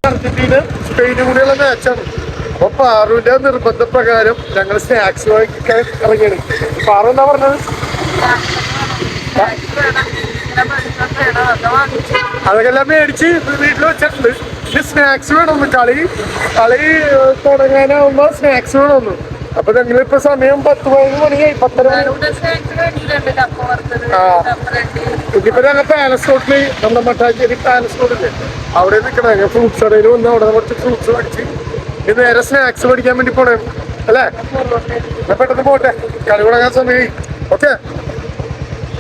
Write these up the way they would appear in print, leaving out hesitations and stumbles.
Argentina സ്പെയിനും കൂടിയുള്ള മാച്ചാണ്. അപ്പൊ പാറുവിന്റെ നിർബന്ധപ്രകാരം ഞങ്ങൾ സ്നാക്സ് വാങ്ങിക്കാൻ ഇറങ്ങിയാണ്. പാറു എന്താ പറഞ്ഞത്? അതൊക്കെല്ലാം മേടിച്ച് വീട്ടിൽ വെച്ചിട്ടുണ്ട്. പക്ഷെ സ്നാക്സ് വേണമെന്ന് കളി തുടങ്ങാനാവുമ്പോ സ്നാക്സ് വേണമെന്ന്. അപ്പൊ ഞങ്ങളിപ്പോ സമയം 10-11 മണിയായി. 10:30 ഇനിയിപ്പോ ഞങ്ങൾ പാലസ് റോഡില് നമ്മുടെ മട്ടാഞ്ചേരി പാലസ് റോഡില് അവിടെ നിൽക്കണേ. ഞാൻ ഫ്രൂട്ട്സ് കടയിൽ വന്ന് അവിടെ കുറച്ച് ഫ്രൂട്ട്സ് മേടിച്ച് ഇനി നേരെ സ്നാക്സ് മേടിക്കാൻ വേണ്ടി പോണേ അല്ലേ? പെട്ടെന്ന് പോട്ടെ, കളി തുടങ്ങാൻ സമയമായി. ഓക്കെ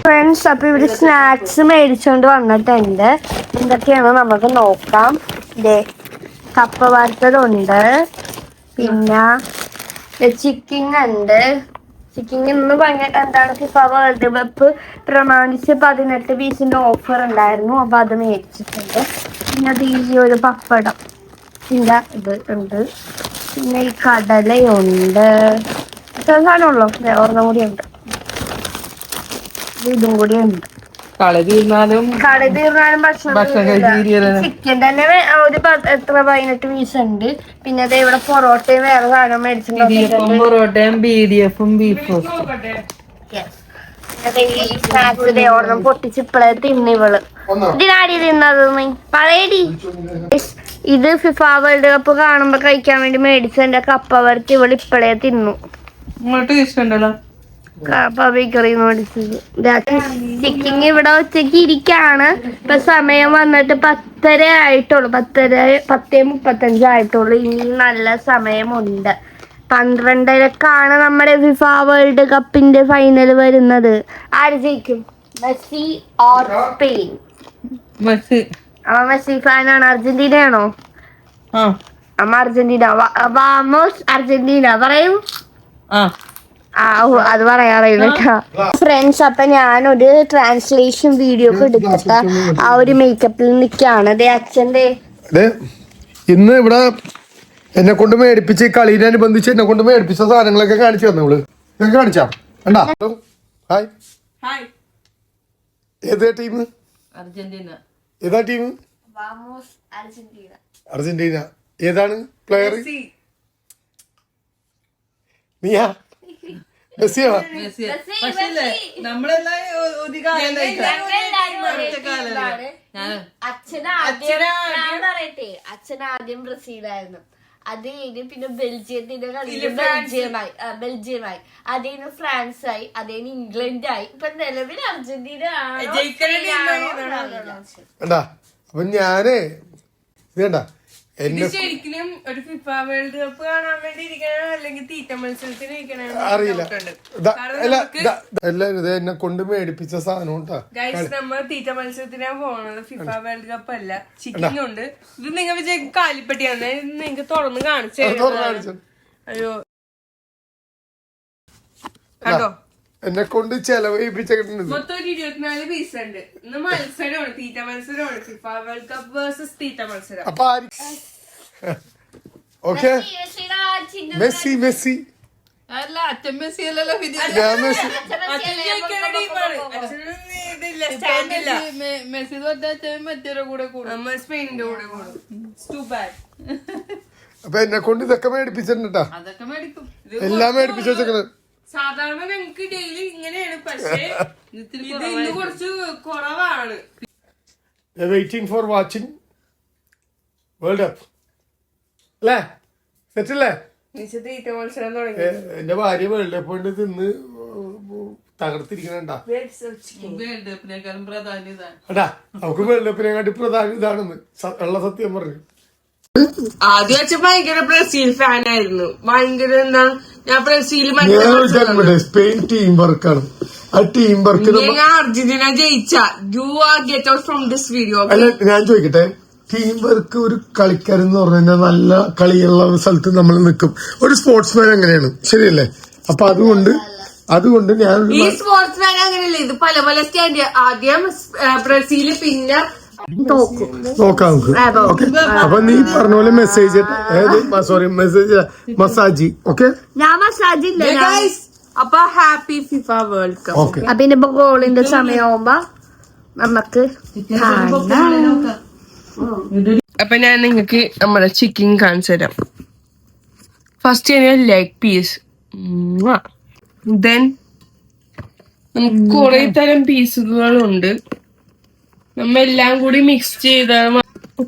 ഫ്രണ്ട്സ്, അപ്പൊ ഇവിടെ സ്നാക്സ് മേടിച്ചോണ്ട് വന്നിട്ടുണ്ട്. എന്തൊക്കെയാണ് നമുക്ക് നോക്കാം. കപ്പ വറുത്തതുണ്ട്, പിന്നെ ചിക്കൻ ഉണ്ട്. ചിക്കൻ ഇന്ന് ഭയങ്കര എന്താണ് ഫിഫ വേൾഡ് കപ്പ് പ്രമാണിച്ച് 18 പീസിന്റെ ഓഫർ ഉണ്ടായിരുന്നു. അപ്പൊ അത് മേടിച്ചിട്ടുണ്ട്. പിന്നെ അത് ഈ ഒരു പപ്പടം പിന്നെ ഇത് ഉണ്ട്. പിന്നെ ഈ കടലയുണ്ട്. ഇത്ര സാധനമുള്ളൂ. ഒരെണ്ണം കൂടി ഉണ്ട്, ഇതും കൂടി ഉണ്ട്. കളി തീർന്നാലും ചിക്കൻ തന്നെ ഒരു 18 പീസ് ഉണ്ട്. പിന്നെ അതേ ഇവിടെ പൊറോട്ടയും വേറെ സാധനം മേടിച്ചിട്ടുണ്ട്. പൊറോട്ടയും BDF-ഉം ബീഫും. ഒരെണ്ണം പൊട്ടിച്ചിപ്പളെ തിന്നിവള്. ഇതിനാടി തിന്നത് പറയടി. ഇത് ഫിഫ വേൾഡ് കപ്പ് കാണുമ്പോ കഴിക്കാൻ വേണ്ടി മേടിച്ചെന്റെ കപ്പ വറുത്ത് ഇവള് ഇപ്പളേ തിന്നു. ഇഷ്ടണ്ടല്ലോ ചിക്കൻ ഇവിടെ ഉച്ചക്ക് ഇരിക്കാണ്. ഇപ്പൊ സമയം വന്നിട്ട് 10:30 ആയിട്ടുള്ളൂ. 10:35 ആയിട്ടുള്ളൂ. ഇനി നല്ല സമയമുണ്ട്. 12:30 നമ്മുടെ ഫിഫ വേൾഡ് കപ്പിന്റെ ഫൈനൽ വരുന്നത്. ആര് ജയിക്കും, മെസ്സി ഓർ സ്പെയിൻ? മെസ്സി ഫാനാണ്. അർജന്റീനയാണോ? അമ്മ അർജന്റീന. വാമോസ് അർജന്റീന പറയൂ. അത് പറയാറില്ല കേട്ടോ ഫ്രണ്ട്സ്. അപ്പൊ ഞാനൊരു ട്രാൻസ്ലേഷൻ വീഡിയോ ഒക്കെ എടുത്തിട്ട് ആ ഒരു മേക്കപ്പിൽ നിൽക്കാണ്. അച്ഛന്റെ ഇന്ന് ഇവിടെ എന്നെ കൊണ്ട് മേടിപ്പിച്ച് കളീനനുബന്ധിച്ച് എന്നെ കൊണ്ട് മേടിപ്പിച്ച സാധനങ്ങളൊക്കെ കാണിച്ചു തന്നോള്. ഞാൻ കാണിച്ചാ കണ്ടാ? ഹായ്. ഏതാ ടീം? അർജന്റീന. ഏതാ ടീം? അർജന്റീന. ഏതാണ് പ്ലെയർ? നീയാ? മെസ്സിയോ? അച്ഛനാദ്യം ബ്രസീലായിരുന്നു. അത് കഴിഞ്ഞ് പിന്നെ ബെൽജിയത്തിന്റെ ബെൽജിയമായി. അത് കഴിഞ്ഞ് ഫ്രാൻസായി. അത് കഴിഞ്ഞ് ഇംഗ്ലണ്ടായി. ഇപ്പൊ നിലവിൽ അർജന്റീന അപ്പൊ ഞാനേ ഇതേണ്ട ശരിക്കും ഒരു ഫിഫ വേൾഡ് കപ്പ് കാണാൻ വേണ്ടി ഇരിക്കണോ അല്ലെങ്കിൽ തീറ്റ മത്സരത്തിന് അറിയില്ല. എന്നെ കൊണ്ട് മേടിപ്പിച്ച സാധനം നമ്മൾ തീറ്റ മത്സരത്തിനാണ് പോണത്. ഫിഫ വേൾഡ് കപ്പ് അല്ല. ചിക്കൻ ഉണ്ട്. ഇത് നിങ്ങൾ വിജയിക്കും കാലിപ്പട്ടിയാണ്. നിങ്ങക്ക് തുറന്ന് കാണിച്ചു. അയ്യോ കണ്ടോ, എന്നെ കൊണ്ട് ചെലവഴിപ്പിച്ചിട്ടുണ്ട്. മൊത്തം 24 പീസ് ഉണ്ട്. ഇന്ന് മത്സരമാണ്, തീറ്റ മത്സരമാണ്. ഫിഫ വേൾഡ് കപ്പ് വേഴ്സസ് തീറ്റ മത്സരം. അപ്പൊ ഓക്കെ മെസ്സി അല്ല, അച്ഛൻ മെസ്സി അല്ലല്ലോ. മെസ്സി മറ്റേ കൂടെ കൂടും, സ്പെയിനിന്റെ കൂടെ കൂടും. അപ്പൊ എന്നെ കൊണ്ട് ഇതൊക്കെ മേടിപ്പിച്ചിട്ടുണ്ടാ. അതൊക്കെ മേടിക്കും, എല്ലാം മേടിപ്പിച്ചു വെച്ചേക്കണേ. സാധാരണ ഞങ്ങക്ക് ഡെയിലി ഇങ്ങനെയാണ്. പക്ഷേ ഇത് ഇന്ന് കുറച്ച് കുറവാണ്. Waiting for watching world cup അല്ലേ? സെറ്റല്ലേ? എന്റെ ഭാര്യ വേൾഡ് കപ്പ് കൊണ്ട് തിന്ന് തകർത്തിരിക്കണ. നമുക്ക് വേൾഡ് കപ്പിനെക്കാട്ടി പ്രധാനം ഇതാണെന്ന് ഉള്ള സത്യം പറഞ്ഞു. ആദ്യം വെച്ച ഭയങ്കര ബ്രസീൽ ഫാൻ ആയിരുന്നു. ഭയങ്കര എന്താ, ഞാൻ ബ്രസീൽ സ്പെയിൻ ടീം വർക്കാണ്. ആ ടീം വർക്ക് അർജന്റീന ജയിച്ച you are get out from this video. അല്ല, ഞാൻ ചോദിക്കട്ടെ, ടീം വർക്ക് ഒരു കളിക്കാരൻ എന്ന് പറഞ്ഞു കഴിഞ്ഞാൽ നല്ല കളിയുള്ള സ്ഥലത്ത് നമ്മൾ നിൽക്കും. ഒരു സ്പോർട്സ്മാൻ അങ്ങനെയാണ്, ശരിയല്ലേ? അപ്പൊ അതുകൊണ്ട് ഞാൻ ഈ സ്പോർട്സ്മാൻ അങ്ങനെയല്ലേ. ഇത് പല പല സ്റ്റാൻഡ്. ആദ്യം ബ്രസീല്, പിന്നെ നോക്കാം നമുക്ക്. ഓക്കെ, അപ്പൊ നീ പറഞ്ഞ പോലെ മെസ്സേജ് മസാജി. ഓക്കെ, അപ്പൊ ഹാപ്പി ഫിഫ വേൾഡ് കപ്പ്. അപ്പൊ ഇനിയിപ്പോ ഗോളിന്റെ സമയമാകുമ്പോ നമുക്ക് അപ്പൊ ഞാൻ നിങ്ങൾക്ക് നമ്മുടെ ചിക്കൻ കാണിച്ചു തരാം. ഫസ്റ്റ് ഞാൻ ലെഗ് പീസ്, ദെൻ നമുക്ക് കുറെ തരം പീസുകളുണ്ട്. നമ്മ എല്ലാം കൂടി മിക്സ് ചെയ്ത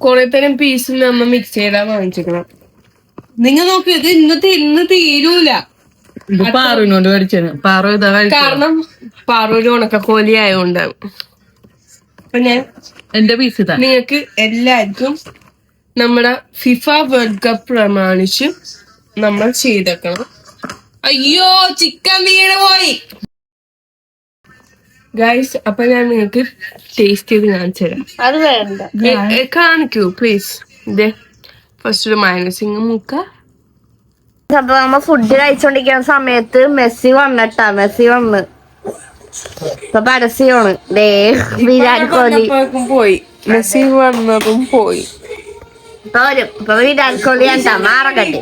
കുറെ തരം പീസ് നമ്മ മിക്സ് ചെയ്താ വാങ്ങിച്ചിരിക്കണം. നിങ്ങൾ നോക്ക്, ഇത് ഇന്ന് തീരൂല. പാറുവിനോട് മേടിച്ചു പാറു ഇതാ കാരണം പാറൂര് ഉണക്കക്കോലി ആയതുകൊണ്ടാണ്. അപ്പൊ ഞാൻ എന്റെ പീസ് ഇതാ. നിങ്ങൾക്ക് എല്ലാവർക്കും നമ്മുടെ ഫിഫ വേൾഡ് കപ്പ് പ്രമാണിച്ച് നമ്മൾ ചെയ്തേക്കണം. അയ്യോ ചിക്കൻ വീണ് പോയി ഗൈസ്. അപ്പൊ ഞാൻ നിങ്ങൾക്ക് ടേസ്റ്റ് ചെയ്ത് കാണിച്ചു തരാം. അത് വേണ്ട, കാണിക്കൂ പ്ലീസ്. ഇതേ ഫസ്റ്റ് ഒരു മൈനസിങ് മുക്ക. അപ്പൊ നമ്മ ഫുഡ് കഴിച്ചോണ്ടിരിക്കുന്ന സമയത്ത് മെസ്സി വന്ന് ഇപ്പൊ പരസ്യമാണ്. ദേ വിരാട് കോഹ്ലി പോയി, മെസ്സി വന്നതും പോയി. ഇപ്പൊ വരും. ഇപ്പൊ വിരാട് കോഹ്ലി എന്താ മാറക്കട്ടെ.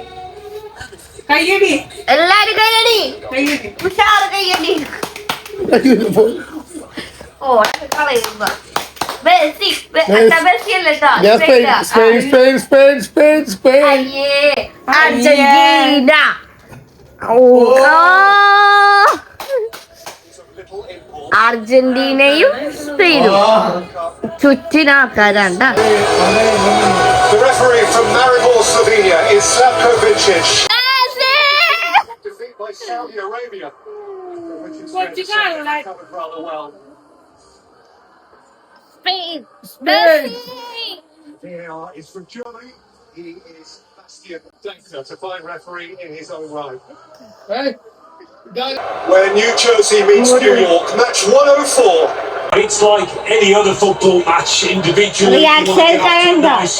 കയ്യടി എല്ലാരും കയ്യടി, ഉഷാറ് കയ്യടി. ഓ കളയുമ്പോ മെസ്സി മെസ്സി അല്ലട്ടോ, അർജന്റീന. അർജന്റീനയും സ്പെയിനും ചുറ്റിനാക്കാരാണ്ട. The referee from Maribor, Slovenia is Slavko Vincic. Defeat by Saudi Arabia, which is covered rather well. Spain. VAR is from Germany. He is Bastian Danker, a fine referee in his own right. Where New Jersey meets New York, match 104. It's like any other football match individually. You want to get off to a nice,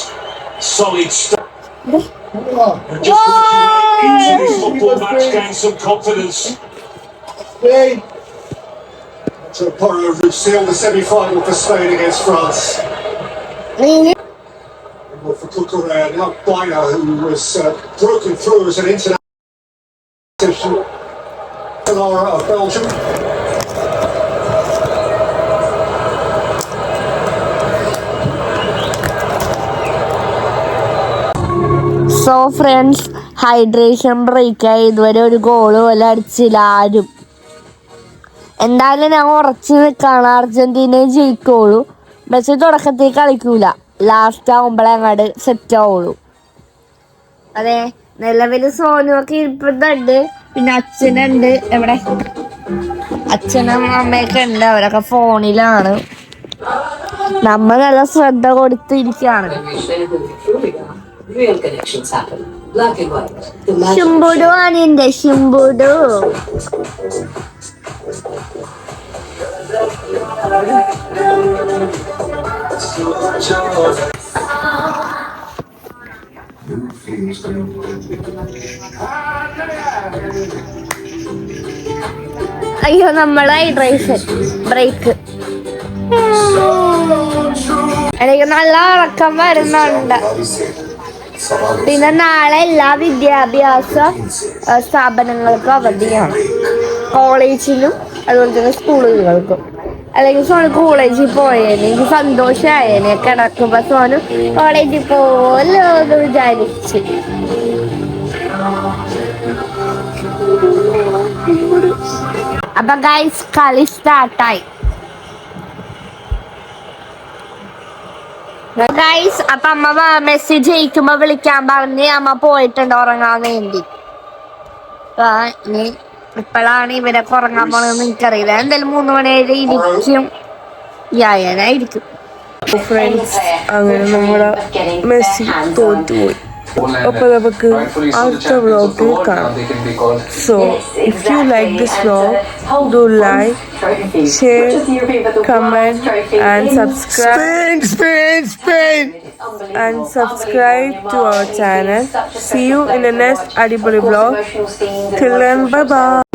solid start. And just working into this football match, gain some confidence. So Porro will seal the semi-final for Spain against France. For Cucurella, now Bina, who was broken through as an international of Belgium. So friends, hydration ബ്രേക്കായി ഇതുവരെ ഒരു goal പോലെ അടിച്ചില്ല ആരും. എന്തായാലും ഞാൻ ഉറച്ചു നിൽക്കാണ്, അർജന്റീന ജയിക്കുള്ളൂ. മെസ്സി തുടക്കത്തിൽ കളിക്കൂല, ലാസ്റ്റ് ആവുമ്പോഴേ അങ്ങോട്ട് സെറ്റ് ആവുള്ളൂ. അതെ, നിലവിൽ സോനുവൊക്കെ ഇരിപ്പുണ്ട്, പിന്നെ അച്ഛനുണ്ട്. എവിടെ അച്ഛനും അമ്മയൊക്കെ ഉണ്ട്, അവരൊക്കെ ഫോണിലാണ്. നമ്മൾ നല്ല ശ്രദ്ധ കൊടുത്തിരിക്കുകയാണ്. ശുംബുഡു ആണ് എന്റെ ശുംബുഡു. അയ്യോ, നമ്മളെ ഹൈഡ്രേഷൻ ബ്രേക്ക്. എനിക്ക് നല്ല ഉറക്കം വരുന്നുണ്ട്. പിന്നെ നാളെ എല്ലാ വിദ്യാഭ്യാസ സ്ഥാപനങ്ങൾക്കും അവധിയാണ്, കോളേജിലും അതുപോലെ തന്നെ സ്കൂളുകൾക്കും. അല്ലെങ്കിൽ സോന് കോളേജിൽ പോയേനെ, എനിക്ക് സന്തോഷമായേനെ. കിടക്കുമ്പോ സോന് കോളേജിൽ പോലോ എന്ന് വിചാരിച്ച്. അപ്പൊ ഗൈസ്, കളി സ്റ്റാർട്ടായി. ഗൈസ്, അപ്പൊ അമ്മ മെസ്സി ജയിക്കുമ്പോ വിളിക്കാൻ പറഞ്ഞ് അമ്മ പോയിട്ടുണ്ട് ഉറങ്ങാൻ വേണ്ടി. ഇനി ഇപ്പോഴാണ് ഇവരൊക്കെ ഉറങ്ങാൻ പോണെന്ന് എനിക്കറിയില്ല. എന്തായാലും 3 മണിവരെ ഇരിക്കും, യായനായിരിക്കും. ഫ്രണ്ട്സ്, അങ്ങനെ നമ്മുടെ മെസ്സി തോറ്റുപോയി. അപ്പൊ നമുക്ക് അടുത്ത വ്ലോഗിൽ കാണാം. So if you like this vlog, do like, share, comment and subscribe to our channel. See you in the next Adiboli vlog. Till then, bye bye.